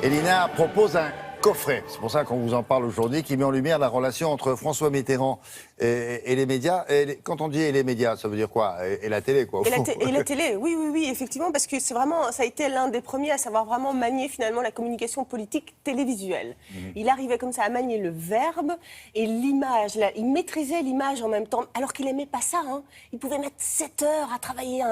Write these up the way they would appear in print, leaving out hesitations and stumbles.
Elina propose un coffret, c'est pour ça qu'on vous en parle aujourd'hui, qui met en lumière la relation entre François Mitterrand et les médias. Quand on dit et les médias, ça veut dire quoi? Et la télé, quoi, au fond. Et la télé, oui, effectivement, parce que c'est vraiment, ça a été l'un des premiers à savoir vraiment manier finalement la communication politique télévisuelle. Il arrivait comme ça à manier le verbe et l'image. Il maîtrisait l'image en même temps, alors qu'il n'aimait pas ça. Il pouvait mettre 7 heures à travailler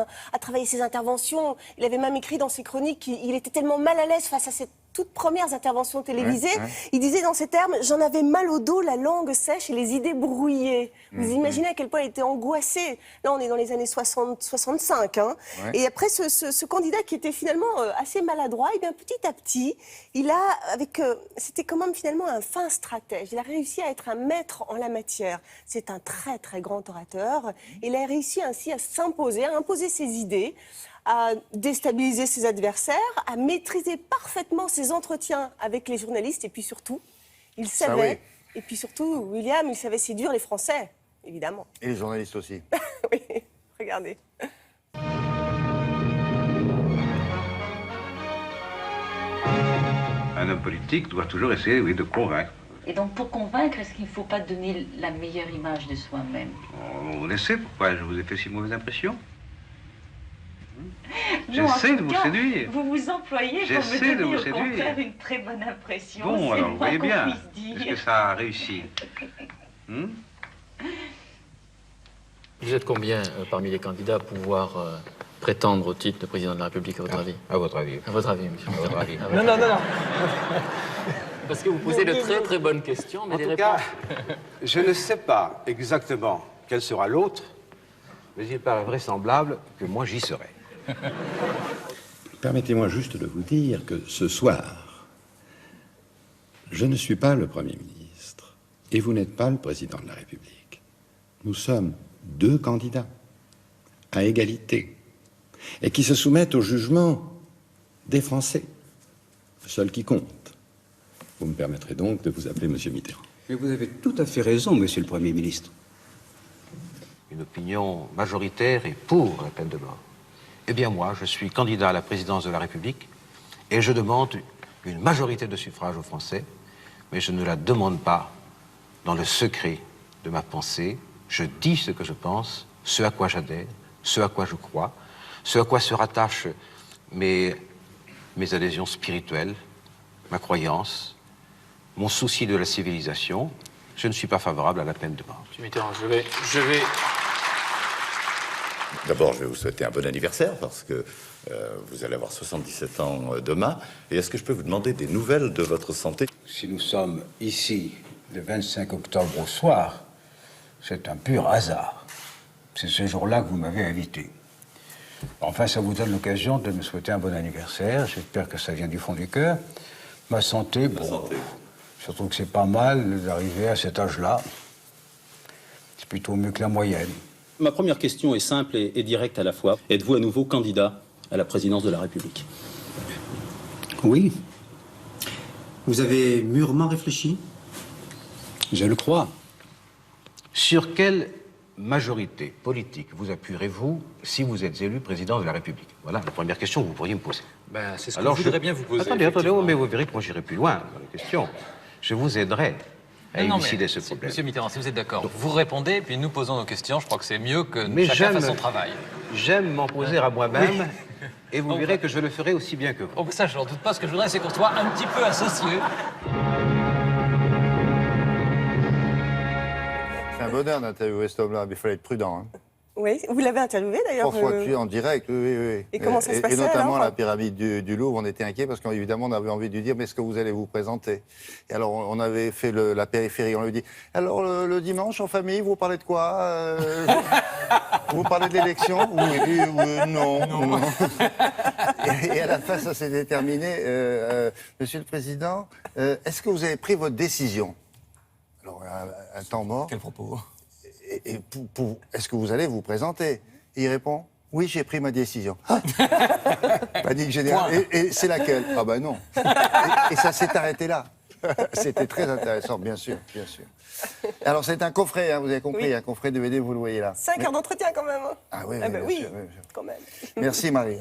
ses interventions. Il avait même écrit dans ses chroniques qu'il était tellement mal à l'aise face à cette toutes premières interventions télévisées, il disait dans ces termes « J'en avais mal au dos, la langue sèche et les idées brouillées ». Vous imaginez à quel point il était angoissé. Là, on est dans les années 60-65. Et après, ce candidat qui était finalement assez maladroit, et bien petit à petit, il a, c'était quand même finalement un fin stratège. Il a réussi à être un maître en la matière. C'est un très, très grand orateur. Il a réussi ainsi à s'imposer, à imposer ses idées, à déstabiliser ses adversaires, à maîtriser parfaitement ses entretiens avec les journalistes. Et puis surtout, il savait, et puis surtout, William, il savait séduire les Français, évidemment. Et les journalistes aussi. Oui, regardez. Un homme politique doit toujours essayer, oui, de convaincre. Et donc, pour convaincre, est-ce qu'il ne faut pas donner la meilleure image de soi-même? Vous laissez, pourquoi je vous ai fait si mauvaise impression? Non, j'essaie de vous séduire. Vous vous employez pour me donner au contraire une très bonne impression. Bon, alors vous voyez bien. Est-ce que ça a réussi? Vous êtes combien parmi les candidats à pouvoir prétendre au titre de président de la République, à votre avis? À votre avis. À votre avis, monsieur. À votre avis. Non. Parce que vous posez de très très bonnes questions, mais en tout cas, je ne sais pas exactement quel sera l'autre, mais il paraît vraisemblable que moi j'y serai. Permettez-moi juste de vous dire que ce soir, je ne suis pas le Premier ministre et vous n'êtes pas le Président de la République. Nous sommes deux candidats à égalité et qui se soumettent au jugement des Français, seul qui compte. Vous me permettrez donc de vous appeler Monsieur Mitterrand. Mais vous avez tout à fait raison, Monsieur le Premier ministre. Une opinion majoritaire est pour la peine de mort. Eh bien moi, je suis candidat à la présidence de la République et je demande une majorité de suffrages aux Français, mais je ne la demande pas dans le secret de ma pensée. Je dis ce que je pense, ce à quoi j'adhère, ce à quoi je crois, ce à quoi se rattachent mes adhésions spirituelles, ma croyance, mon souci de la civilisation. Je ne suis pas favorable à la peine de mort. Monsieur Mitterrand, je vais... D'abord, je vais vous souhaiter un bon anniversaire parce que vous allez avoir 77 ans demain. Et est-ce que je peux vous demander des nouvelles de votre santé? Si nous sommes ici le 25 octobre au soir, c'est un pur hasard. C'est ce jour-là que vous m'avez invité. Enfin, ça vous donne l'occasion de me souhaiter un bon anniversaire. J'espère que ça vient du fond du cœur. Ma santé, bon, surtout que c'est pas mal d'arriver à cet âge-là. C'est plutôt mieux que la moyenne. Ma première question est simple et directe à la fois. Êtes-vous à nouveau candidat à la présidence de la République? Oui, Vous avez mûrement réfléchi? je le crois. Sur quelle majorité politique vous appuierez-vous si vous êtes élu président de la République? Voilà la première question que vous pourriez me poser. Ben, c'est ce que je voudrais bien vous poser. Attendez, mais vous verrez que moi j'irai plus loin dans la question. Je vous aiderai à élucider ce problème. Monsieur Mitterrand, si vous êtes d'accord, vous répondez, puis nous posons nos questions. Je crois que c'est mieux que Mais chacun fasse son travail. J'aime m'en poser à moi-même, et vous verrez que je le ferai aussi bien que vous. Oh, ça, je n'en doute pas. Ce que je voudrais, c'est qu'on soit un petit peu associés. C'est un bonheur d'interviewer cet homme-là, mais il fallait être prudent. Oui, vous l'avez interviewé d'ailleurs. Trois fois tué en direct, oui. Et comment ça se passait Et notamment alors la pyramide du Louvre, on était inquiets parce qu'évidemment on avait envie de lui dire mais est-ce que vous allez vous présenter? Et alors on avait fait la périphérie, on lui dit alors le dimanche en famille vous parlez de quoi? Vous parlez de l'élection? Oui, non. Et à la fin ça s'est déterminé. Monsieur le Président, est-ce que vous avez pris votre décision? Alors un temps mort. Quel propos? Et est-ce que vous allez vous présenter? Et il répond, oui, j'ai pris ma décision. Panique générale. Et c'est laquelle? Ah ben non. Et ça s'est arrêté là. C'était très intéressant, bien sûr. Alors c'est un coffret, vous avez compris, un coffret DVD, vous le voyez là. 5 heures d'entretien quand même. Ah oui, Ah ben oui, bien sûr. quand même. Merci Marie.